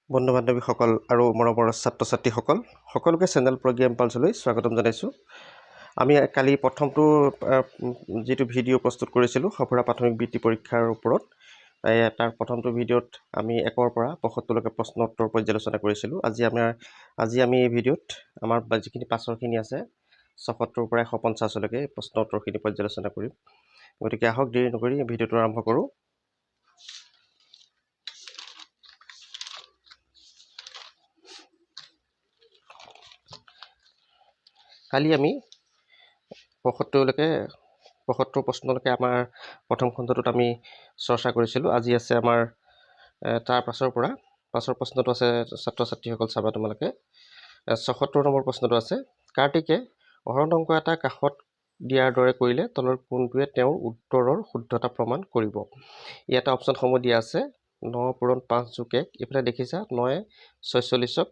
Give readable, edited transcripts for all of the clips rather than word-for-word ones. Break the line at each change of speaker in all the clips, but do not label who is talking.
বন্ধু বান্ধৱীসকল আৰু মৰমৰ ছাত্ৰ ছাত্ৰীসকল সকলোকে চেনেল প্ৰজ্ঞা ইম্পালছলৈ স্বাগতম জনাইছোঁ। আমি কালি প্ৰথমটো যিটো ভিডিঅ' প্ৰস্তুত কৰিছিলোঁ সফুৰা প্ৰাথমিক বৃত্তি পৰীক্ষাৰ ওপৰত, তাৰ প্ৰথমটো ভিডিঅ'ত আমি 1ৰ পৰা 75লৈকে প্ৰশ্ন উত্তৰ পৰ্যালোচনা কৰিছিলোঁ। আজি আমি এই ভিডিঅ'ত আমাৰ যিখিনি পাছৰখিনি আছে 76ৰ পৰা 150লৈকে প্ৰশ্ন উত্তৰখিনি পৰ্যালোচনা কৰিম। গতিকে আহক দেৰি নকৰি ভিডিঅ'টো আৰম্ভ কৰোঁ। কালি আমি 75 প্ৰশ্নলৈকে আমাৰ প্ৰথম খণ্ডটোত আমি চৰ্চা কৰিছিলোঁ। আজি আছে আমাৰ তাৰ পাছৰ প্ৰশ্নটো আছে ছাত্ৰ ছাত্ৰীসকল চাবা তোমালোকে। 76 নম্বৰ প্ৰশ্নটো আছে, কাৰ্তিকে হৰণ অংক এটা কাষত দিয়াৰ দৰে কৰিলে তলৰ কোনটোৱে তেওঁৰ উত্তৰৰ শুদ্ধতা প্ৰমাণ কৰিব? ইয়াতে অপশ্যনসমূহ দিয়া আছে 9 পূৰণ 5 যোগ 1। এইফালে দেখিছা 9য়ে 46ক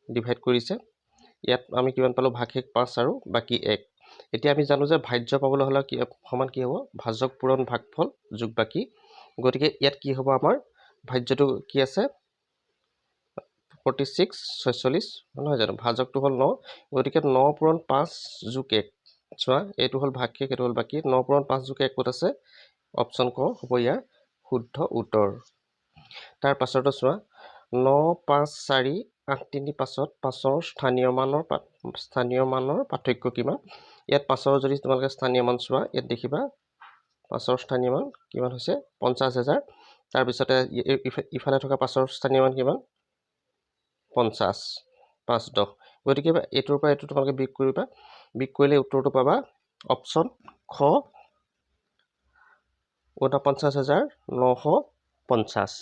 ডিভাইড কৰিছে। ইয়াত আমি কিমান পালোঁ? ভাগশেষ 5 আৰু বাকী 1। এতিয়া আমি জানো যে ভাজ্য পাবলৈ হ'লে সমান কি হ'ব? ভাজক পূৰণ ভাগফল যোগ বাকী। গতিকে ইয়াত কি হ'ব? আমাৰ ভাজ্যটো কি আছে? 46 46 নহয় জানো? ভাজকটো হ'ল 9। গতিকে 9 পূৰণ 5 যোগ 1। চোৱা, এইটো হ'ল ভাগশেষ, এইটো হ'ল বাকী। 9 পূৰণ 5 যোগ 1 ক'ত আছে? অপশ্যন ক হ'ব ইয়াৰ শুদ্ধ উত্তৰ। তাৰ পাছতো চোৱা 9 5 4 8 3 5ত 5ৰ স্থানীয় মানৰ পাৰ্থক্য কিমান? ইয়াত 5ৰ যদি তোমালোকে স্থানীয় মান চোৱা, ইয়াত দেখিবা 5ৰ স্থানীয় মান কিমান হৈছে? 50,000। তাৰপিছতে ইফালে থকা 5ৰ স্থানীয় মান কিমান? 50 5 10। গতিকে এইটোৰ পৰা এইটো তোমালোকে বিয়োগ কৰিবা। বিয়োগ কৰিলে উত্তৰটো পাবা অপশ্যন খ 49,950।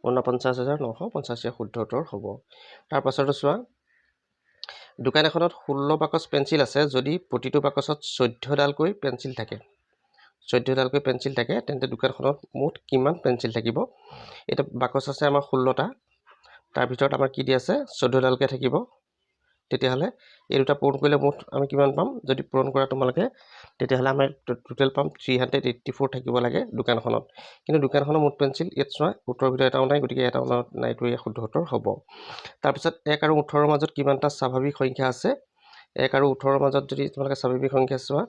49,950 শুদ্ধ উত্তৰ হ'ব। তাৰ পাছতো চোৱা, দোকান এখনত 16 বাকচ পেঞ্চিল আছে। যদি প্ৰতিটো বাকচত 14ডালকৈ পেঞ্চিল থাকে, তেন্তে দোকানখনত মুঠ কিমান পেঞ্চিল থাকিব? এতিয়া বাকচ আছে আমাৰ 16টা, তাৰ ভিতৰত আমাৰ কি দি আছে? 14ডালকৈ থাকিব। তেতিয়াহ'লে এই দুটা পূৰণ কৰিলে মুঠ আমি কিমান পাম? যদি পূৰণ কৰা তোমালোকে, তেতিয়াহ'লে আমাৰ টোটেল পাম 384 থাকিব লাগে দোকানখনত। কিন্তু দোকানখনৰ মুঠ পেঞ্চিল ইয়াত চোৱা উত্তৰৰ ভিতৰত এটাও নাই, গতিকে এটাও নাইটো ইয়াৰ শুদ্ধ উত্তৰ হ'ব। তাৰপিছত 1 আৰু 18ৰ মাজত কিমানটা স্বাভাৱিক সংখ্যা আছে? 1 আৰু 18ৰ মাজত যদি তোমালোকে স্বাভাৱিক সংখ্যা চোৱা,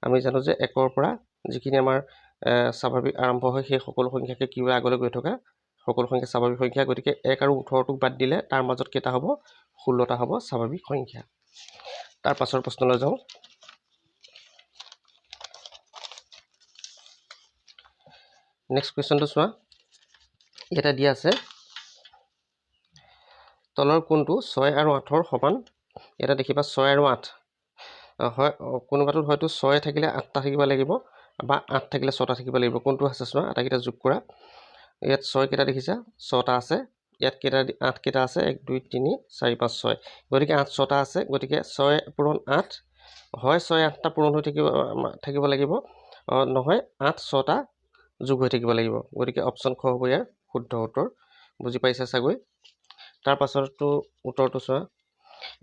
আমি জানো যে 1ৰ পৰা যিখিনি আমাৰ স্বাভাৱিক আৰম্ভ হয় সেই সকলো সংখ্যাকে কি হয়? আগলৈ গৈ থকা সকলো সংখ্যা স্বাভাৱিক সংখ্যা। গতিকে 1 আৰু 18টোক বাদ দিলে তাৰ মাজত কেইটা হ'ব? 16টা হ'ব স্বাভাৱিক সংখ্যা। তাৰ পাছৰ প্ৰশ্নলৈ যাওঁ। নেক্সট কুৱেশ্যনটো চোৱা, ইয়াতে দিয়া আছে তলৰ কোনটো 6 আৰু 8ৰ সমান? ইয়াতে দেখিবা 6 আৰু 8 হয়, কোনোবাটোত হয়তো 6 থাকিলে 8টা থাকিব লাগিব বা 8 থাকিলে 6টা থাকিব লাগিব। কোনটো আছে চোৱা, আটাইকেইটা যোগ কৰা। ইয়াত 6 কেইটা দেখিছা? 6টা আছে। ইয়াত 8 কেইটা আছে? 1 2 3 4 5 6। গতিকে 8 6টা আছে। গতিকে 6 পূৰণ 8 হয় 6 8টা পূৰণ হৈ থাকিব লাগিব, নহয় 8 6টা যোগ হৈ থাকিব লাগিব। গতিকে অপশ্যন খ হ'ব ইয়াৰ শুদ্ধ উত্তৰ। বুজি পাইছা চাগৈ? তাৰ পাছতো উত্তৰটো চোৱা,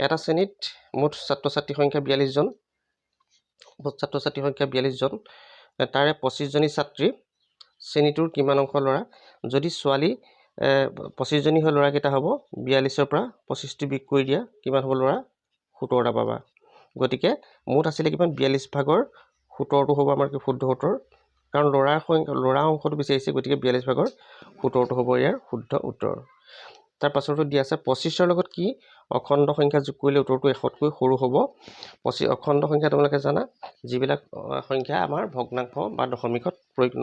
এটা শ্ৰেণীত মুঠ ছাত্ৰ ছাত্ৰী সংখ্যা 42 জন। তাৰে 25জনী ছাত্ৰী। শ্ৰেণীটোৰ কিমান অংশ ল'ৰা? যদি ছোৱালী 25জনী হৈ ল'ৰাকেইটা হ'ব 42ৰ পৰা 25টো বিয়োগ কৰি দিয়া, কিমান হ'ব ল'ৰা? 17টা পাবা। গতিকে মুঠ আছিলে কিমান? 42 ভাগৰ 17টো হ'ব আমাৰ কি শুদ্ধ উত্তৰ, কাৰণ ল'ৰা অংশটো বিচাৰিছে। গতিকে 42 ভাগৰ 17টো হ'ব ইয়াৰ শুদ্ধ উত্তৰ। তাৰ পাছতো দিয়া আছে 25ৰ লগত কি অখণ্ড সংখ্যা যোগ কৰিলে উত্তৰটো 100তকৈ সৰু হ'ব? অখণ্ড সংখ্যা তোমালোকে জানা, যিবিলাক সংখ্যা আমাৰ ভগ্নাংশ বা দশমিকত প্ৰয়োগ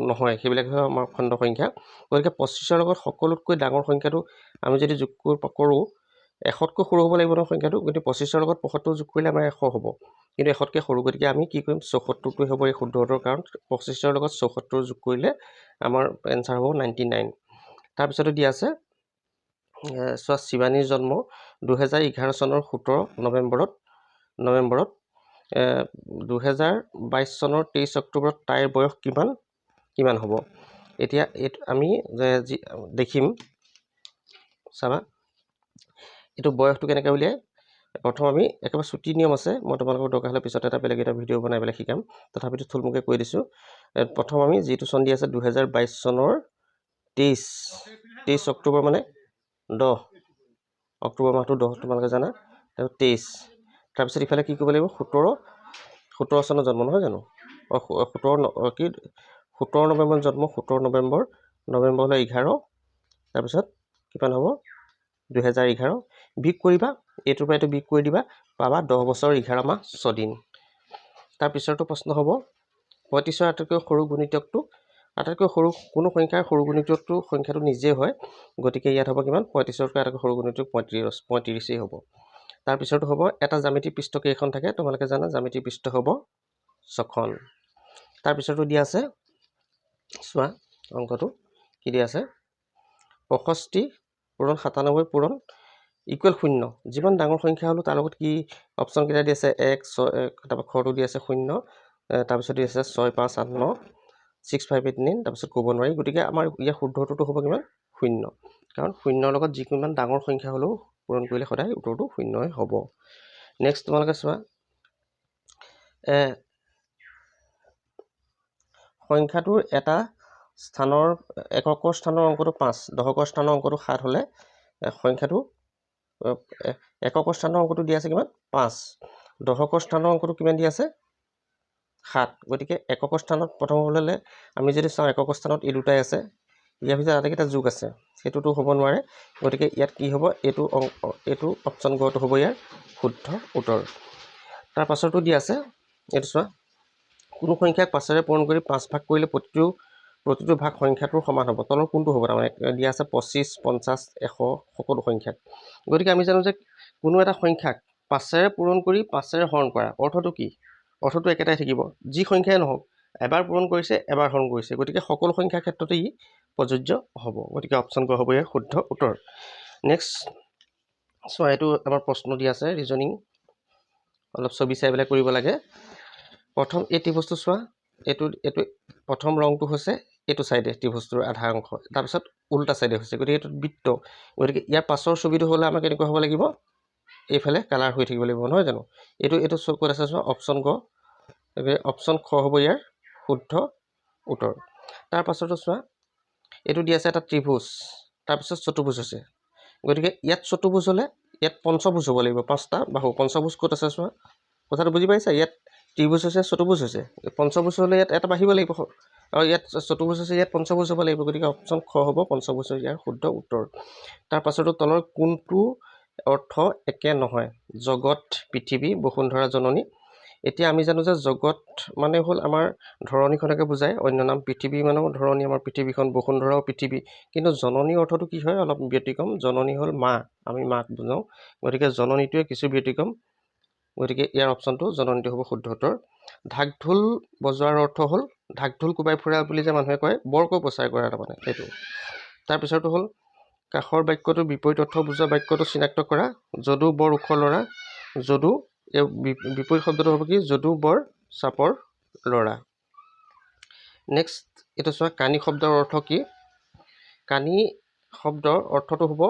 নহয়, সেইবিলাক হয় আমাৰ অখণ্ড সংখ্যা। গতিকে 25ৰ লগত সকলোতকৈ ডাঙৰ সংখ্যাটো আমি যদি যোগ কৰোঁ, 100তকৈ সৰু হ'ব লাগিব নহয় সংখ্যাটো। গতিকে 25ৰ লগত 75 যোগ কৰিলে আমাৰ 100 হ'ব, কিন্তু 100তকৈ সৰু। গতিকে আমি কি কৰিম? 74টোৱে হ'ব এই শুদ্ধ উত্তৰ, কাৰণ 25ৰ লগত 74 যোগ কৰিলে আমাৰ এনচাৰ হ'ব 99। তাৰপিছতো দিয়া আছে চোৱা, শিৱানীৰ জন্ম 2011 চনৰ 17 নৱেম্বৰত। 2022 চনৰ 23 অক্টোবৰত তাইৰ বয়স কিমান হ'ব? এতিয়া আমি দেখিম, চাবা এইটো বয়সটো কেনেকৈ উলিয়াই। প্ৰথম আমি একেবাৰে ছুটি নিয়ম আছে, মই তোমালোকক দৰকাৰ হ'লে পিছত বেলেগ এটা ভিডিঅ' বনাই পেলাই শিকাম। তথাপিতো থুলমুলকৈ কৈ দিছোঁ। প্ৰথম আমি যিটো চন দি আছে 2022 চনৰ 23 অক্টোবৰ, মানে 10 অক্টোবৰ মাহটো 10 তোমালোকে জানা তাৰপিছত 23 তাৰপিছত ইফালে কি কৰিব লাগিব 17 চনত জন্ম নহয় জানো 17 নৱেম্বৰ জন্ম 17 নৱেম্বৰ হ'লে 11 তাৰপিছত কিমান হ'ব 2011 বিগ কৰিবা এইটোৰ পৰা এইটো বিগ কৰি দিবা পাবা 10 বছৰ 11 মাহ 6 দিন তাৰপিছৰটো প্ৰশ্ন হ'ব 35ৰ আটাইতকৈ সৰু গুণিতকটো আটাইতকৈ সৰু কোনো সংখ্যাৰ সৰু গুণিতকটো সংখ্যাটো নিজে হয় গতিকে ইয়াত হ'ব কিমান 35তকৈ আটাইতকৈ সৰু গুণিতক 35 হ'ব তাৰপিছৰটো হ'ব এটা জ্যামিতি পৃষ্ঠ কেইখন থাকে তোমালোকে জানা জ্যামিতি পৃষ্ঠ হ'ব 6খন তাৰপিছৰটো দিয়া আছে চোৱা অংকটো কি দিয়া আছে 65 পূৰণ 97 পূৰণ ইকুৱেল 0 যিমান ডাঙৰ সংখ্যা হলো তাৰ লগত কি অপচন কেইটা দি আছে 1 6 তাৰপৰা খৰটো দি আছে 0 তাৰপিছত দি আছে 6 5 8 9 6 5 8 9 তাৰপিছত ক'ব নোৱাৰি গতিকে আমাৰ ইয়াৰ শুদ্ধটোতো হ'ব কিমান 0 কাৰণ 0ৰ লগত যিমান ডাঙৰ সংখ্যা হলো পূৰণ কৰিলে সদায় উত্তৰটো 0ই হ'ব নেক্সট তোমালোকে চোৱা সংখ্যাটোৰ এটা স্থানৰ এককৰ স্থানৰ অংকটো 5 দশকৰ স্থানৰ অংকটো 7 হলে সংখ্যাটো এককৰ স্থানৰ অংকটো দিয়া আছে কিমান 5 দশকৰ স্থানৰ অংকটো কিমান দিয়া আছে 7 গতিকে এককৰ স্থানত প্ৰথম হ'লে আমি যদি চাওঁ এককৰ স্থানত এই দুটাই আছে ইয়াৰ ভিতৰত আটাইকেইটা যোগ আছে সেইটোতো হ'ব নোৱাৰে গতিকে ইয়াত কি হ'ব এইটো অপচন গটো হ'ব ইয়াৰ শুদ্ধ উত্তৰ তাৰ পাছৰটো দিয়া আছে এইটো চোৱা কোনো সংখ্যাক 5ৰে পূৰণ কৰি 5 ভাগ কৰিলে প্ৰতিটো ভাগ সংখ্যাটোৰ সমান হ'ব তলৰ কোনটো হ'ব তাৰমানে দিয়া আছে 25 50 100 সকলো সংখ্যাক গতিকে আমি জানো যে কোনো এটা সংখ্যাক 5ৰে পূৰণ কৰি 5ৰে হৰণ কৰা অৰ্থটো কি অৰ্থটো একেটাই থাকিব যি সংখ্যাই নহওক এবাৰ পূৰণ কৰিছে এবাৰ হৰণ কৰিছে গতিকে সকলো সংখ্যাৰ ক্ষেত্ৰতে ই প্ৰযোজ্য হ'ব গতিকে অপচন ক হ'ব ইয়াৰ শুদ্ধ উত্তৰ নেক্সট চোৱা এইটো আমাৰ প্ৰশ্ন দিয়া আছে ৰিজনিং অলপ ছবি চাই পেলাই কৰিব লাগে প্ৰথম এই ত্ৰিভুজটো চোৱা এইটো প্ৰথম ৰংটো হৈছে এইটো সাইডে ত্ৰিভুজটোৰ আধা অংশ তাৰপিছত উল্টা সাইডে হৈছে গতিকে এইটো বৃত্ত গতিকে ইয়াৰ পাছৰ ছবিটো হ'লে আমাক কেনেকুৱা হ'ব লাগিব এইফালে কালাৰ হৈ থাকিব লাগিব নহয় জানো এইটো ক'ত আছে চোৱা অপচন ক অপচন খ হ'ব ইয়াৰ শুদ্ধ উত্তৰ তাৰ পাছতো চোৱা এইটো দিয়া আছে এটা ত্ৰিভুজ তাৰপিছত চতুৰ্ভুজ আছে গতিকে ইয়াত চতুৰ্ভুজ হ'লে ইয়াত পঞ্চভুজ হ'ব লাগিব 5টা বাহু পঞ্চভুজ ক'ত আছে চোৱা কথাটো বুজি পাইছা ইয়াত ত্ৰিভুজ আছে চতুৰ্ভুজ আছে পঞ্চভুজ হ'লে ইয়াত এটা বাঢ়িব লাগিব আৰু ইয়াত চতুৰ্ভুজ আছে ইয়াত পঞ্চভুজ হ'ব লাগিব গতিকে অপচন খ হ'ব পঞ্চভুজ ইয়াৰ শুদ্ধ উত্তৰ তাৰ পাছতো তলৰ কোনটো অৰ্থ একে নহয় জগত পৃথিৱী বসুন্ধৰা জননী এতিয়া আমি জানো যে জগত মানে হ'ল আমাৰ ধৰণীখনকে বুজায় অন্য নাম পৃথিৱী মানেও ধৰণী আমাৰ পৃথিৱীখন বসুন্ধৰাও পৃথিৱী কিন্তু জননী অৰ্থটো কি হয় অলপ ব্যতিক্ৰম জননী হ'ল মা আমি মাক বুজাওঁ গতিকে জননীটোৱে কিছু ব্যতিক্ৰম গতিকে ইয়াৰ অপচনটো জননীটো হ'ব শুদ্ধ উত্তৰ ঢাক ঢোল বজোৱাৰ অৰ্থ হ'ল ঢাক ঢোল কোবাই ফুৰা বুলি যে মানুহে কয় বৰকৈ প্ৰচাৰ কৰা তাৰমানে সেইটো তাৰপিছতো হ'ল কাষৰ বাক্যটো বিপৰীত অৰ্থ বুজোৱা বাক্যটো চিনাক্ত কৰা যদু বৰ ওখ ল'ৰা যদু বিপৰীত শব্দটো হ'ব কি যদু বৰ চাপৰ ল'ৰা নেক্সট এইটো চোৱা কানি শব্দৰ অৰ্থ কি কানি শব্দৰ অৰ্থটো হ'ব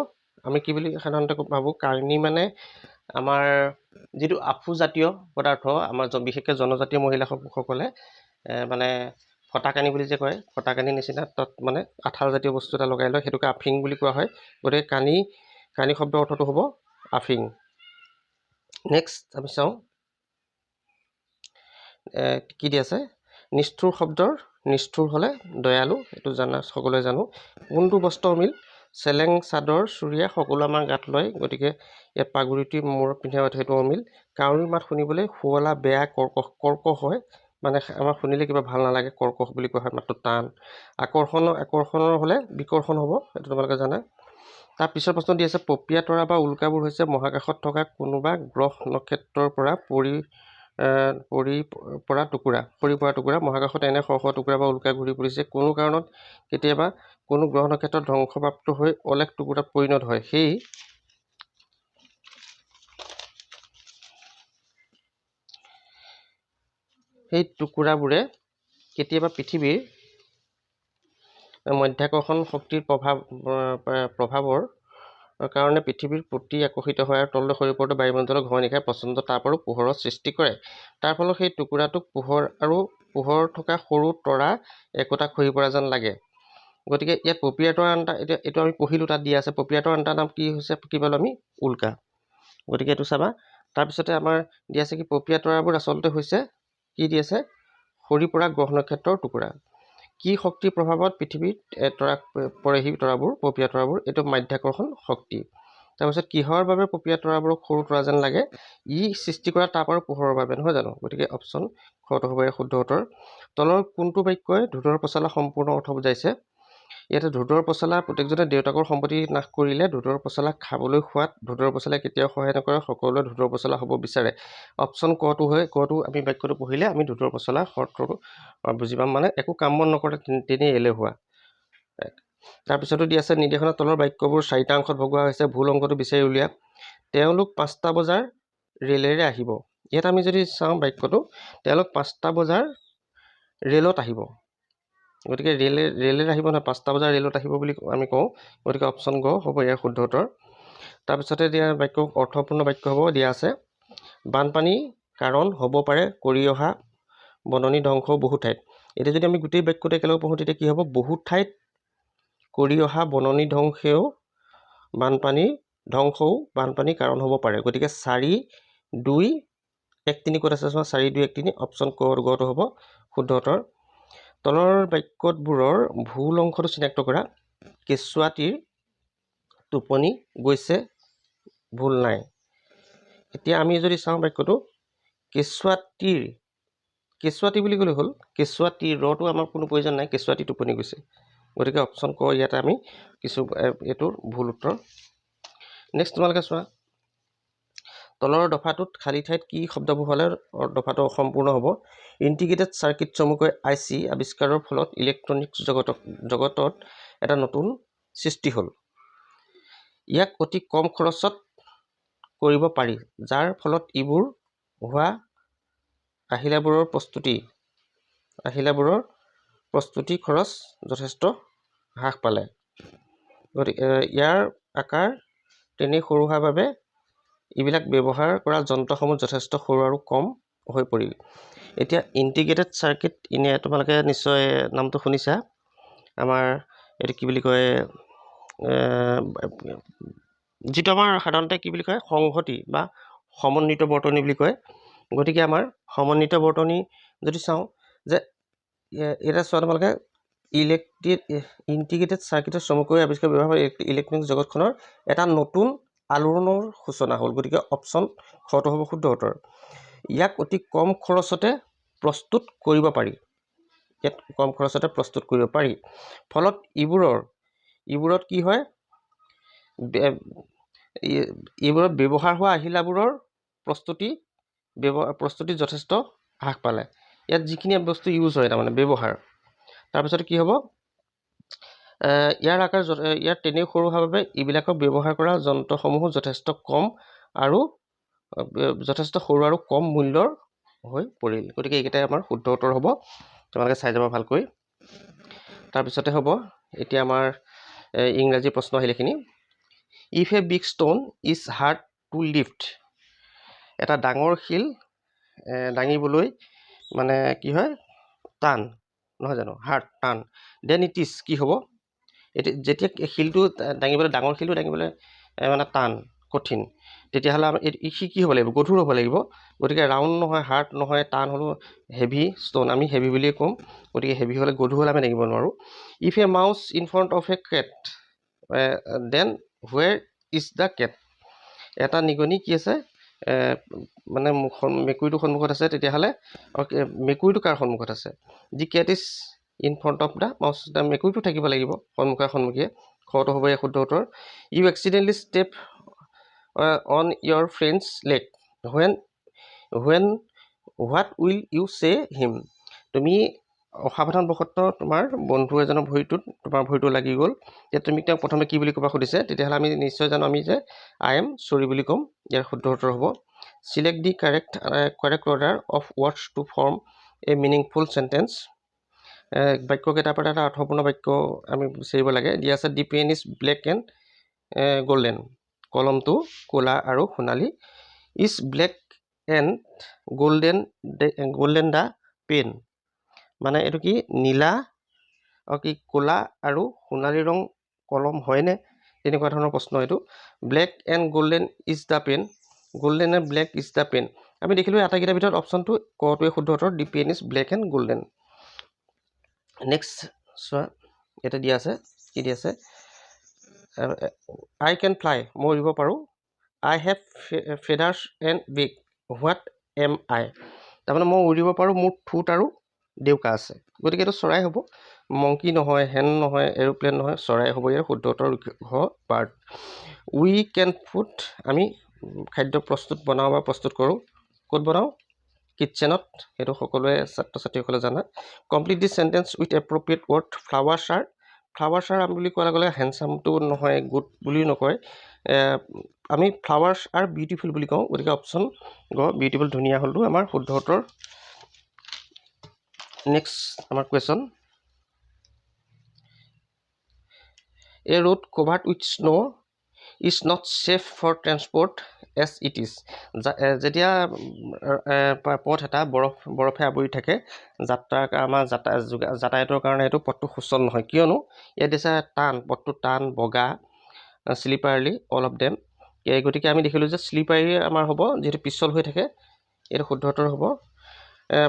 আমি কি বুলি সাধাৰণতে ভাবোঁ কানি মানে আমাৰ যিটো আফু জাতীয় পদাৰ্থ আমাৰ বিশেষকৈ জনজাতীয় মহিলাসকলে মানে ফটাকানি বুলি যে কয় ফটাকানি নিচিনা তাত মানে আঠাল জাতীয় বস্তু এটা লগাই লয় সেইটোকে আফিং বুলি কোৱা হয় গতিকে কানি শব্দৰ অৰ্থটো হ'ব আফিং নেক্সট আমি চাওঁ কি দি আছে নিষ্ঠুৰ শব্দৰ নিষ্ঠুৰ হ'লে দয়ালু এইটো সকলোৱে জানো কোনটো বস্ত্ৰ অমিল চেলেং চাদৰ চুৰিয়া সকলো আমাৰ গাত লয় গতিকে ইয়াত পাগুৰিটি মূৰত পিন্ধা সেইটো অমিল কাউৰীৰ মাত শুনিবলৈ শুৱলা বেয়া কৰ্কশ হয় মানে আমাৰ শুনিলে কিবা ভাল নালাগে কৰ্কশ বুলি কোৱা হয় মাতটো টান আকৰ্ষণৰ হ'লে বিকৰ্ষণ হ'ব এইটো তোমালোকে জানা তাৰ পিছৰ প্ৰশ্ন দি আছে পপীয়া তৰা বা উল্কাবোৰ হৈছে মহাকাশত থকা কোনোবা গ্ৰহ নক্ষত্ৰৰ পৰা সৰি পৰা টুকুৰা মহাকাশত এনে শ শ টুকুৰা বা উল্কা ঘূৰি ফুৰিছে কোনো কাৰণত কেতিয়াবা কোনো গ্ৰহ নক্ষত্ৰত ধ্বংসপ্ৰাপ্ত হৈ অলেখ টুকুৰাত পৰিণত হয় সেই টুকুৰাবোৰে কেতিয়াবা পৃথিৱীৰ মধ্যাকৰ্ষণ শক্তিৰ প্ৰভাৱৰ কাৰণে পৃথিৱীৰ প্ৰতি আকৰ্ষিত হয় আৰু তললৈ সৰি পৰোঁতে বায়ুমণ্ডলৰ ঘৰ নিশাই প্ৰচণ্ড তাপ আৰু পোহৰৰ সৃষ্টি কৰে তাৰ ফলত সেই টুকুৰাটোক পোহৰ থকা সৰু তৰা একোটা খহি পৰা যেন লাগে গতিকে ইয়াত প্ৰক্ৰিয়াটোৰ আন এটা এইটো আমি পঢ়িলোঁ, তাত দিয়া আছে প্ৰক্ৰিয়াটোৰ আন এটা নাম কি হৈছে, কি পালোঁ আমি, উল্কা। গতিকে এইটো চাবা। তাৰপিছতে আমাৰ দিয়া আছে কি প্ৰক্ৰিয়া তৰাবোৰ আচলতে হৈছে কি দি আছে, সৰি পৰা গ্ৰহ নক্ষত্ৰৰ টুকুৰা। কি শক্তিৰ প্ৰভাৱত পৃথিৱীত তৰা পৰেহি তৰাবোৰ, প্ৰক্ৰিয়া তৰাবোৰ, এইটো মাধ্যাকৰ্ষণ শক্তি। তাৰপিছত কিহৰ বাবে প্ৰক্ৰিয়া তৰাবোৰক সৰু তৰা যেন লাগে, ই সৃষ্টি কৰা তাপ আৰু পোহৰৰ বাবে, নহয় জানো? গতিকে অপশ্যন খটো হ'ব ইয়াৰ শুদ্ধ উত্তৰ। তলৰ কোনটো বাক্যই ধোধৰ পচলা সম্পূৰ্ণ অৰ্থ বুজাইছে? ইয়াতে ধোধৰ পচলা প্ৰত্যেকজনে দেউতাকৰ সম্পত্তি নাশ কৰিলে ধোধৰ পচলা খাবলৈ খোৱাত ধোধৰ পচলাই কেতিয়াও সহায় নকৰে, সকলোৱে ধোধৰ পচলা হ'ব বিচাৰে। অপশ্যন কটো হয়, কটো আমি বাক্যটো পঢ়িলে আমি ধোধৰ পচলা শৰ্তটো বুজি পাম, মানে একো কাম বন নকৰে তেনেই এলেহুৱা। তাৰপিছতো দি আছে নিৰ্দেশনা তলৰ বাক্যবোৰ 4টা অংশত ভগোৱা হৈছে, ভুল অংশটো বিচাৰি উলিয়া। তেওঁলোক 5টা বজাৰ ৰেলেৰে আহিব। ইয়াত আমি যদি চাওঁ বাক্যটো, তেওঁলোক 5টা বজাৰ ৰেলত আহিব। গতিকে ৰেলেৰে আহিব নহয়, 5টা বজাৰ ৰেলত আহিব বুলি আমি কওঁ। গতিকে অপশ্যন গ হ'ব ইয়াৰ শুদ্ধ উত্তৰ। তাৰপিছতে দিয়া বাক্য অৰ্থপূৰ্ণ বাক্য হ'ব, দিয়া আছে বানপানীৰ কাৰণ হ'ব পাৰে কৰি অহা বননি ধ্বংসও বহু ঠাইত। এতিয়া যদি আমি গোটেই বাক্যটো একেলগে পঢ়োঁ তেতিয়া কি হ'ব, বহু ঠাইত কৰি অহা বননি ধ্বংসও বানপানীৰ কাৰণ হ'ব পাৰে। গতিকে 4, 2, 1, 3 ক'ত আছে চোৱা, 4, 2, 1, 3 অপশ্যন গটো হ'ব শুদ্ধ উত্তৰ। তলৰ বাক্যবোৰৰ ভুল অংশটো চিনাক্ত কৰা। কেঁচুৱাটিৰ টোপনি গৈছে, ভুল নাই। এতিয়া আমি যদি চাওঁ বাক্যটো, কেঁচুৱাটি বুলি ক'লে হ'ল, কেঁচুৱাটিৰ ৰটো আমাৰ কোনো প্ৰয়োজন নাই, কেঁচুৱাটি টোপনি গৈছে। গতিকে অপশ্যন ক ইয়াতে আমি এইটোৰ ভুল উত্তৰ। নেক্সট তোমালোকে চোৱা, তলৰ দফাটোত খালী ঠাইত কি শব্দবোৰ হ'লে দফাটো অসম্পূৰ্ণ হ'ব? ইণ্টিগ্ৰেটেড চাৰ্কিট চমুকৈ IC আৱিষ্কাৰৰ ফলত ইলেক্ট্ৰনিক্স জগতত এটা নতুন সৃষ্টি হ'ল। ইয়াক অতি কম খৰচত কৰিব পাৰি, যাৰ ফলত ইবোৰ হোৱা আহিলাবোৰৰ প্ৰস্তুতি খৰচ যথেষ্ট হ্ৰাস পালে। গতিকে ইয়াৰ আকাৰ তেনেই সৰু হোৱাৰ বাবে এইবিলাক ব্যৱহাৰ কৰা যন্ত্ৰসমূহ যথেষ্ট সৰু আৰু কম হৈ পৰিল। এতিয়া ইণ্টিগ্ৰেটেড চাৰ্কিট তোমালোকে নিশ্চয় নামটো শুনিছা। আমাৰ এইটো কি বুলি কয়, যিটো আমাৰ সাধাৰণতে কি বুলি কয়, সংহতি বা সমন্বিত বৰ্তনী বুলি কয়। গতিকে আমাৰ সমন্বিত বৰ্তনী যদি চাওঁ, যে এটা চোৱা তোমালোকে, ইণ্টিগ্ৰেটেড চাৰ্কিটৰ চমুকৈ আৱিষ্কাৰ ব্যৱহাৰ কৰি ইলেক্ট্ৰনিক জগতখনৰ এটা নতুন আলোড়নৰ সূচনা হ'ল। গতিকে অপশ্যন খটো হ'ব শুদ্ধ উত্তৰ। ইয়াক অতি কম খৰচতে প্ৰস্তুত কৰিব পাৰি। ফলত ইবোৰত কি হয়, এইবোৰত ব্যৱহাৰ হোৱা আহিলাবোৰৰ প্ৰস্তুতি যথেষ্ট হ্ৰাস পালে। ইয়াত যিখিনি বস্তু ইউজ হয় তাৰমানে ব্যৱহাৰ। তাৰপিছত কি হ'ব, ইয়াৰ তেনেই সৰু হোৱাৰ বাবে এইবিলাকক ব্যৱহাৰ কৰা যন্ত্ৰসমূহো যথেষ্ট সৰু আৰু কম মূল্যৰ হৈ পৰিল। গতিকে এইকেইটাই আমাৰ শুদ্ধ উত্তৰ হ'ব, তোমালোকে চাই যাবা ভালকৈ। তাৰপিছতে হ'ব এতিয়া আমাৰ ইংৰাজী প্ৰশ্ন আহিল এইখিনি। If a big stone is hard to lift, এটা ডাঙৰ শিল দাঙিবলৈ মানে কি হয়, টান, নহয় জানো, হাৰ্ড টান, দেন ইট ইজ কি হ'ব, যেতিয়া শিলটো দাঙিবলৈ, ডাঙৰ শিলটো দাঙিবলৈ মানে টান, কঠিন, তেতিয়াহ'লে সি কি হ'ব লাগিব, গধুৰ হ'ব লাগিব। গতিকে ৰাউণ্ড নহয়, হাৰ্ড নহয়, টান হ'লেও হেভি ষ্টন, আমি হেভি বুলিয়ে ক'ম। গতিকে হেভি হ'লে, গধুৰ হ'লে আমি দাঙিব নোৱাৰোঁ। If a mouse in front of a cat, then where is the cat, এটা নিগনি কি আছে, মানে মেকুৰীটোৰ সন্মুখত আছে, তেতিয়াহ'লে মেকুৰীটো কাৰ সন্মুখত আছে? The cat is in front of the mouse, মেকুৰীটো থাকিব লাগিব সন্মুখীয়ে। খটো হ'ব এই শুদ্ধ উত্তৰ। You accidentally step on your friend's leg, what will you say him, তুমি অসাৱধানবশতঃ তোমাৰ বন্ধু এজনৰ তোমাৰ ভৰিটো লাগি গ'ল, তেতিয়া তুমি তেওঁক প্ৰথমে কি বুলি ক'বা সুধিছে, তেতিয়াহ'লে আমি নিশ্চয় জানো আমি যে আই এম চৰি বুলি ক'ম। ইয়াৰ শুদ্ধ উত্তৰ হ'ব। Select the correct order of words to form a meaningful sentence, বাক্যকেইটাৰ পৰা এটা অৰ্থপূৰ্ণ বাক্য আমি বিচাৰিব লাগে। দিয়া আছে the pen is black and golden, কলমটো ক'লা আৰু সোণালী। Is black and golden the pen, মানে এইটো কি, নীলা কি ক'লা আৰু সোণালী ৰং কলম হয়নে তেনেকুৱা ধৰণৰ প্ৰশ্ন এইটো black and golden is the pen golden and black is the pen আমি দেখিলোঁ আটাইকেইটাৰ ভিতৰত অপশ্যনটো কটোৱে শুদ্ধ উত্তৰ দি pen is black and golden next চোৱা ইয়াতে দিয়া আছে কি দিয়া আছে আই কেন ফ্লাই মই উৰিব পাৰোঁ I have feathers and big what am I তাৰমানে মই উৰিব পাৰোঁ মোৰ ঠোঁট আৰু ডেউকা আছে গতিকে এইটো চৰাই হ'ব মংকি নহয় হেন নহয় এৰোপ্লেন নহয় চৰাই হ'ব ইয়াৰ শুদ্ধ উত্তৰ ঘ বাৰ্ড উই কেন ফুড আমি খাদ্য বনাওঁ বা প্ৰস্তুত কৰোঁ ক'ত বনাওঁ কিটচেনত সেইটো সকলোৱে ছাত্ৰ ছাত্ৰীসকলে জানা complete this sentence with appropriate word flowers R বুলি কোৱাৰ লগে লগে হেণ্ডচামটো নহয় গুড বুলিও নকয় আমি ফ্লাৱাৰ্ছ আৰ বিউটিফুল বুলি কওঁ গতিকে অপশ্যন গ বিউটিফুল ধুনীয়া হ'লটো আমাৰ শুদ্ধ উত্তৰ নেক্সট আমাৰ question a road covered with snow' is not safe for transport as it is যেতিয়া পথ এটা বৰফে আৱৰি থাকে আমাৰ যাতায়াতৰ কাৰণে এইটো পথটো সুচল নহয় কিয়নো ইয়াত দিছে পথটো টান বগা শ্লিপাৰলি অল অফ দেম গতিকে আমি দেখিলোঁ যে শ্লিপাৰী আমাৰ হ'ব যিহেতু পিছল হৈ থাকে এইটো শুদ্ধ উত্তৰ হ'ব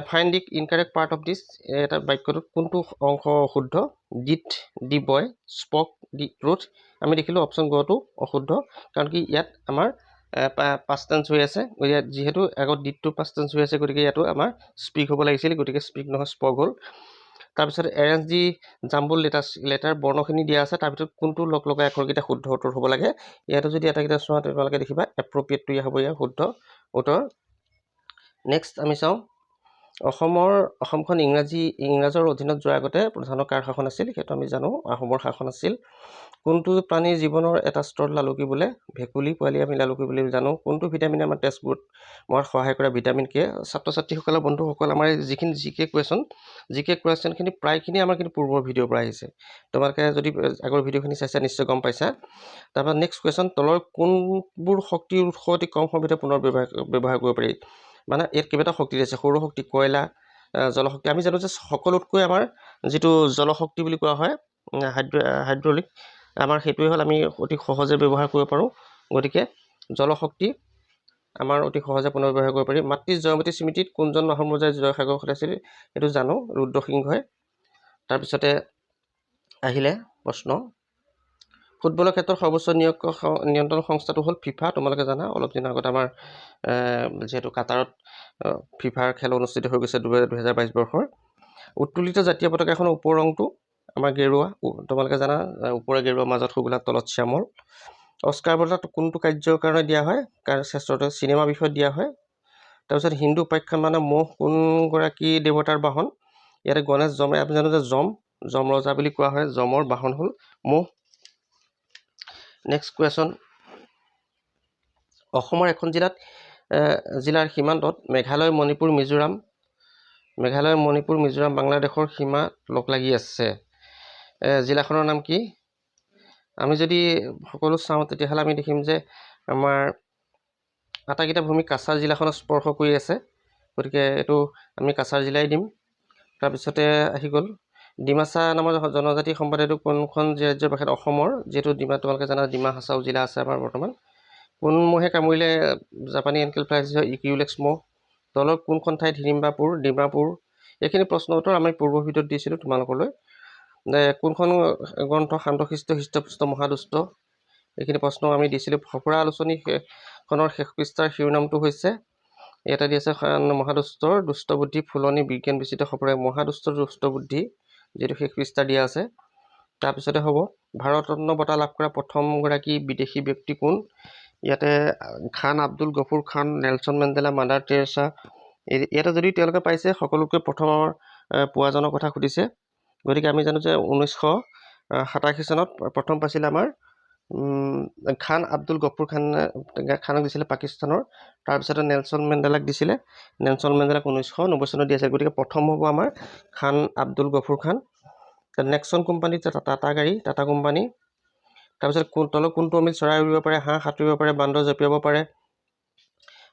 find the incorrect part of this এটা বাক্যটোত কোনটো অংশ অশুদ্ধ did the boy spoke the truth আমি দেখিলোঁ অপশ্যন গটো অশুদ্ধ কাৰণ কি ইয়াত আমাৰ পাষ্ট টেন্স হৈ আছে ইয়াত যিহেতু আগত ডিডটো পাষ্ট টেন্স হৈ আছে গতিকে ইয়াতো আমাৰ স্পীক হ'ব লাগিছিল গতিকে স্পীক নহয় স্পক হ'ল তাৰপিছত এৰেঞ্জ দি জাম্বুল লেটাৰ বৰ্ণখিনি দিয়া আছে তাৰ ভিতৰত কোনটো লগাই আখৰকেইটা শুদ্ধ উত্তৰ হ'ব লাগে ইয়াতো যদি আটাইকেইটা চোৱা তোমালোকে দেখিবা এপ্ৰপ্ৰিয়েটটো হ'ব ইয়াৰ শুদ্ধ উত্তৰ নেক্সট আমি চাওঁ অসমখন ইংৰাজৰ অধীনত যোৱাৰ আগতে প্ৰধানৰ কাৰ শাসন আছিল সেইটো আমি জানো আহোমৰ শাসন আছিল কোনটো প্ৰাণীৰ জীৱনৰ এটা স্তৰত লালুকি বোলে ভেকুলী পোৱালি আমি লালুকি বুলি জানো কোনটো ভিটামিনে আমাৰ তেজবোৰ মৰাত সহায় কৰা ভিটামিন কে ছাত্ৰ ছাত্ৰীসকলৰ বন্ধুসকল আমাৰ যিখিনি জিকে কুৱেশ্যনখিনি প্ৰায়খিনি আমাৰ কিন্তু পূৰ্বৰ ভিডিঅ'ৰ পৰা আহিছে তোমালোকে যদি আগৰ ভিডিঅ'খিনি চাইছা নিশ্চয় গম পাইছা তাৰপৰা নেক্সট কুৱেশ্যন তলৰ কোনবোৰ শক্তিৰ উৎস অতি কম সময়তে পুনৰ ব্যৱহাৰ কৰিব পাৰি মানে ইয়াত কেইবাটা শক্তি আছে সৌৰশক্তি কয়লা জলশক্তি আমি জানো যে সকলোতকৈ আমাৰ যিটো জলশক্তি বুলি কোৱা হয় হাইড্ৰলিক আমাৰ সেইটোৱে হ'ল আমি অতি সহজে ব্যৱহাৰ কৰিব পাৰোঁ গতিকে জলশক্তি আমাৰ অতি সহজে পুনৰ ব্যৱহাৰ কৰিব পাৰি মাতৃ জয়মতী স্মৃতিত কোনজন আহোম ৰজাই জয়সাগৰ ঘটাইছিল এইটো জানো ৰুদ্ৰসিংহই তাৰপিছতে আহিলে প্ৰশ্ন ফুটবলৰ ক্ষেত্ৰত সৰ্বোচ্চ নিয়ন্ত্ৰণ সংস্থাটো হ'ল ফিফা তোমালোকে জানা অলপ দিনৰ আগত আমাৰ যিহেতু কাটাৰত ফিফাৰ খেল অনুষ্ঠিত হৈ গৈছে 2022 বৰ্ষৰ উত্তোলিত জাতীয় পতাকাখনৰ ওপৰ ৰংটো আমাৰ গেৰুৱা তোমালোকে জানা ওপৰে গেৰুৱা মাজত সুগোলাপ তলত শ্যামল অস্কাৰ বঁটা কোনটো কাৰ্যৰ কাৰণে দিয়া হয় কাৰণ শ্ৰেষ্ঠটো চিনেমা বিষয়ত দিয়া হয় তাৰপিছত হিন্দু উপাখ্যান মানে মহ কোনগৰাকী দেৱতাৰ বাহন ইয়াতে গণেশ যম আমি জানো যে যম ৰজা বুলি কোৱা হয় যমৰ বাহন হ'ল মহ নেক্সট কুৱেশ্যন অসমৰ এখন জিলাৰ সীমান্তত মেঘালয় মণিপুৰ মিজোৰাম বাংলাদেশৰ সীমা লগ লাগি আছে জিলাখনৰ নাম কি আমি যদি সকলো চাওঁ তেতিয়াহ'লে আমি দেখিম যে আমাৰ আটাইকেইটা ভূমি কাছাৰ জিলাখনত স্পৰ্শ কৰি আছে গতিকে এইটো আমি কাছাৰ জিলাই দিম তাৰপিছতে আহি গ'ল ডিমাচা নামৰ জনজাতি সম্প্ৰদায়টো কোনখন ৰাজ্যৰ ভাষাত অসমৰ যিহেতু তোমালোকে জানা ডিমা হাছাও জিলা আছে আমাৰ বৰ্তমান কোন মহে কামুৰিলে জাপানী এনকেফেলাইটিছ হয় ইকিউলেক্স মহ তলৰ কোনখন ঠাইত ডিমাপুৰ এইখিনি প্ৰশ্ন উত্তৰ আমি পূৰ্বৰ ভিডিঅ'ত দিছিলোঁ তোমালোকলৈ কোনখন গ্ৰন্থ শান্তশিষ্ট হৃষ্টপুষ্ট মহাদুষ্ট এইখিনি প্ৰশ্ন আমি দিছিলোঁ সফুৰা আলোচনীখনৰ শেষ পৃষ্ঠাৰ শিৰোনামটো হৈছে ইয়াতে দি আছে মহাদুষ্টৰ দুষ্ট বুদ্ধি ফুলনি বিজ্ঞান বিচিত্ৰ সফুৰাই মহাদুষ্টৰ দুষ্ট বুদ্ধি যিটো শেষ পৃষ্ঠা দিয়া আছে তাৰপিছতে হ'ব ভাৰতৰত্ন বঁটা লাভ কৰা প্ৰথমগৰাকী বিদেশী ব্যক্তি কোন ইয়াতে খান আব্দুল গফুৰ খান নেলছন মেণ্ডেলা মাদাৰ টেৰেছা ইয়াতে যদি তেওঁলোকে পাইছে সকলোতকৈ প্ৰথমৰ পোৱাজনৰ কথা সুধিছে গতিকে আমি জানো যে 1987 চনত প্ৰথম পাইছিলে আমাৰ খান আব্দুল গফুৰ খানক দিছিলে পাকিস্তানৰ তাৰপিছতে নেলছন মেণ্ডেলাক দিছিলে নেলছন মেণ্ডেলাক 1990 চনত দিছে গতিকে প্ৰথম হ'ব আমাৰ খান আব্দুল গফুৰ খান নেক্সন কোম্পানী টাটা কোম্পানী তাৰপিছত তলত কোনটো অমিল চৰাই উৰিব পাৰে হাঁহ সাঁতুৰিব পাৰে বান্দৰ জঁপিয়াব পাৰে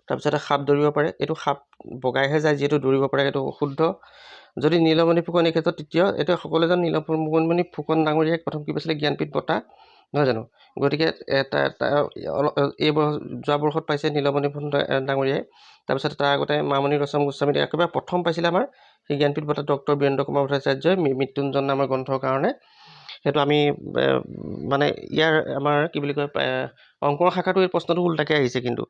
তাৰপিছতে সাপ দৌৰিব পাৰে এইটো সাপ বগাইহে যায় যিহেতু দৌৰিব পাৰে এইটো শুদ্ধ যদি নীলমণি ফুকন এই ক্ষেত্ৰত তৃতীয়, এতিয়া সকলোৱে জানো নীলমণি ফুকন ডাঙৰীয়াক প্ৰথম কি পাইছিলে জ্ঞানপীঠ বঁটা, নহয় জানো? গতিকে এই যোৱা বৰ্ষত পাইছে নীলমণি ফুকন ডাঙৰীয়াই। তাৰপিছত তাৰ আগতে মামণি ৰয়ছম গোস্বামী একেবাৰে প্ৰথম পাইছিলে আমাৰ সেই জ্ঞানপীঠ বঁটা ডক্টৰ বীৰেন্দ্ৰ কুমাৰ ভট্টাচাৰ্যই মৃত্যুঞ্জন নামৰ গ্ৰন্থৰ কাৰণে। সেইটো আমি মানে ইয়াৰ আমাৰ কি বুলি কয় অংকৰ শাখাটো এই প্ৰশ্নটো উল্টাকৈ আহিছে, কিন্তু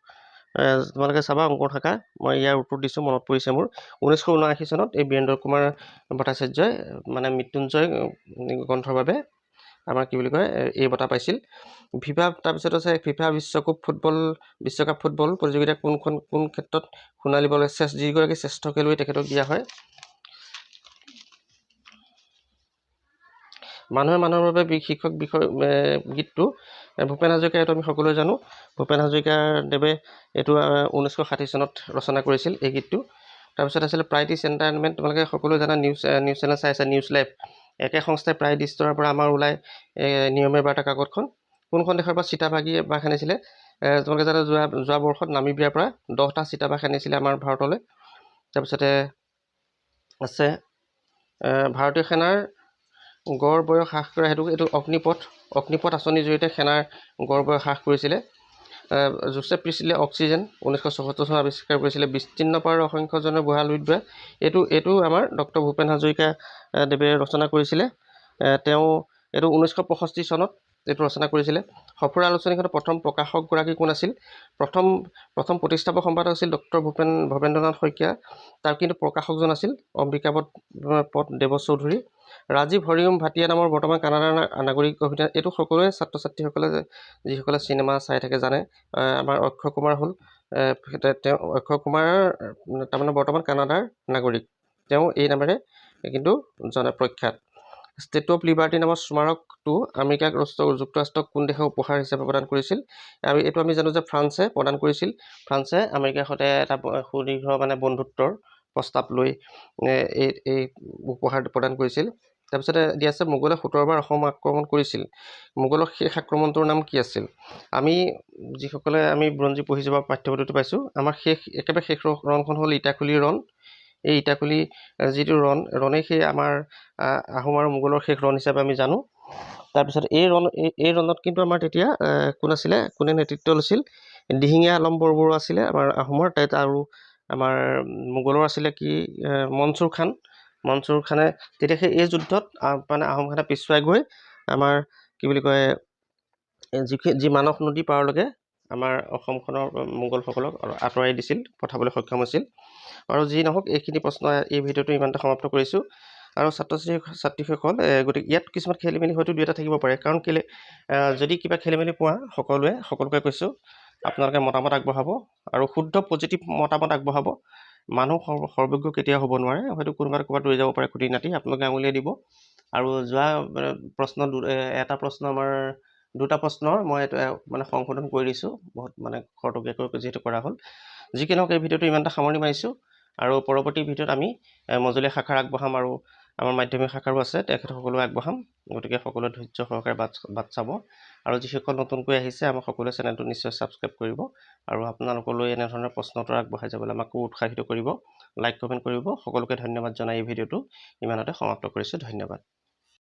তোমালোকে চাবা অংকৰ শাখা মই ইয়াৰ উত্তৰ দিছোঁ, মনত পৰিছে মোৰ। 1979 চনত এই বীৰেন্দ্ৰ কুমাৰ ভট্টাচাৰ্যই মানে মৃত্যুঞ্জয় গ্ৰন্থৰ বাবে আমাৰ কি বুলি কয় এই বঁটা পাইছিল। ফিফা তাৰপিছত আছে ফিফা বিশ্বকাপ ফুটবল প্ৰতিযোগিতা কোন ক্ষেত্ৰত সোণালী বল যিগৰাকী শ্ৰেষ্ঠ খেলুৱৈ তেখেতক দিয়া হয়। মানুহে মানুহৰ বাবে শীৰ্ষক গীতটো ভূপেন হাজৰিকাৰ, এইটো আমি সকলোৱে জানো। ভূপেন হাজৰিকাৰ দেৱে এইটো 1960 চনত ৰচনা কৰিছিল এই গীতটো। তাৰপিছত আছিলে প্ৰাইডিছ এণ্টাৰটেইনমেণ্ট, তোমালোকে সকলোৱে জানা নিউজ চেনেল চাই আছে, নিউজ লাইভ। একে সংস্থাই প্ৰাইডিছৰ পৰা আমাৰ ওলাই নিয়মীয়া বাৰ্তা কাকতখন। কোনখন দেশৰ পৰা চিতাবাঘি বাঘ আনিছিলে? তোমালোকে জানা যোৱা বৰ্ষত নামিবিয়াৰ পৰা 10টা চিতাবাঘ আনিছিলে আমাৰ ভাৰতলৈ। তাৰপিছতে আছে ভাৰতীয় সেনাৰ গড় বয়স হ্ৰাস কৰা, এইটো অগ্নিপথ আঁচনিৰ জৰিয়তে সেনাৰ গড় বয়স হ্ৰাস কৰিছিলে। জোচেফ প্ৰিছলিয়ে অক্সিজেন 1974 চনত আৱিষ্কাৰ কৰিছিলে। বিস্তীৰ্ণ পাৰৰ অসংখ্যজনৰ বুঢ়া লুইত এইটো আমাৰ ডক্টৰ ভূপেন হাজৰিকা দেৱে ৰচনা কৰিছিলে। তেওঁ এইটো 1965 চনত এইটো ৰচনা কৰিছিলে। সফুৰা আলোচনীখনৰ প্ৰথম প্ৰকাশকগৰাকী কোন আছিল? প্ৰথম প্ৰতিষ্ঠাপক সম্পাদক আছিল ডক্টৰ ভৱেন্দ্ৰনাথ শইকীয়া। তাৰ কিন্তু প্ৰকাশকজন আছিল অম্বিকাপদ দেৱ চৌধুৰী। ৰাজীৱ হৰিওম ভাটিয়া নামৰ বৰ্তমান কানাডাৰ নাগৰিক অভিনেতা। এইটো সকলোৱে ছাত্ৰ ছাত্ৰীসকলে যিসকলে চিনেমা চাই থাকে জানে। আমাৰ অক্ষয় কুমাৰ হ'ল তেওঁ অক্ষয় কুমাৰ তাৰমানে বৰ্তমান কানাডাৰ নাগৰিক। তেওঁ এই নামেৰে কিন্তু প্ৰখ্যাত। ষ্টেটু অফ লিবাৰ্টি নামৰ স্মাৰকটো আমেৰিকা যুক্তৰাষ্ট্ৰক কোন দেশে উপহাৰ হিচাপে প্ৰদান কৰিছিল? এইটো আমি জানো যে ফ্ৰান্সে প্ৰদান কৰিছিল। ফ্ৰান্সে আমেৰিকাৰ সৈতে এটা সুদীৰ্ঘ মানে বন্ধুত্বৰ প্ৰস্তাৱ লৈ এই উপহাৰ প্ৰদান কৰিছিল। তাৰপিছতে দিয়া আছে মোগলে 17 বাৰ অসম আক্ৰমণ কৰিছিল। মোগলৰ শেষ আক্ৰমণটোৰ নাম কি আছিল? যিসকলে আমি বুৰঞ্জী পঢ়ি যোৱা পাঠ্যপুথিটো পাইছোঁ, আমাৰ একেবাৰে শেষ ৰণখন হ'ল ইটাখুলিৰ ৰণ। এই ইটাখুলি যিটো ৰণেই সেই আমাৰ আহোম আৰু মোগলৰ শেষ ৰণ হিচাপে আমি জানো। তাৰপিছত এই ৰণত কিন্তু আমাৰ তেতিয়া কোনে নেতৃত্ব লৈছিল? দিহিঙীয়া আলম বৰবৰুৱা আছিলে আমাৰ আহোমৰ। আৰু আমাৰ মোগলৰ আছিলে কি মনচুৰ খানে তেতিয়া এই যুদ্ধত মানে আহোম খানে পিছুৱাই গৈ আমাৰ কি বুলি কয় যি মানস নদী পাৰলৈকে আমাৰ অসমখনৰ মোগলসকলক আঁতৰাই দিছিল, পঠাবলৈ সক্ষম হৈছিল। আৰু যি নহওক এইখিনি প্ৰশ্ন এই ভিডিঅ'টো ইমানতে সমাপ্ত কৰিছোঁ। আৰু ছাত্ৰ ছাত্ৰীসকল গতিকে ইয়াত কিছুমান খেলি মেলি হয়তো 2এটা থাকিব পাৰে, কাৰণ যদি কিবা খেলি মেলি পোৱা সকলোকে কৈছোঁ আপোনালোকে মতামত আগবঢ়াব আৰু শুদ্ধ পজিটিভ মতামত আগবঢ়াব। মানুহ সৰ্বজ্ঞ কেতিয়াও হ'ব নোৱাৰে, হয়তো কোনোবাই ক'ৰবাত ৰৈ যাব পাৰে খুটি নাটি, আপোনালোকে আঙুলিয়াই দিব। আৰু যোৱা প্ৰশ্ন আমাৰ 2টা প্ৰশ্নৰ মই মানে সংশোধন কৰি দিছোঁ, বহুত মানে খৰতকীয়াকৈ যিহেতু কৰা হ'ল। যি কি নহওক এই ভিডিঅ'টো ইমানটা সামৰণি মাৰিছোঁ। আৰু পৰৱৰ্তী ভিডিঅ'ত আমি মজলীয়া শাখাৰ আগবঢ়াম আৰু আমাৰ মাধ্যমিক শাখাৰো আছে, তেখেতসকলেও আগবঢ়াম। গতিকে সকলোৱে ধৈৰ্য সহকাৰে বাট চাব। আৰু যিসকল নতুনকৈ আহিছে আমাৰ সকলোৱে চেনেলটো নিশ্চয় ছাবস্ক্ৰাইব কৰিব আৰু আপোনালোকলৈ এনেধৰণৰ প্ৰশ্ন উত্তৰ আগবঢ়াই যাবলৈ আমাকো উৎসাহিত কৰিব। লাইক কমেণ্ট কৰিব। সকলোকে ধন্যবাদ জনাই এই ভিডিঅ'টো ইমানতে সমাপ্ত কৰিছোঁ। ধন্যবাদ।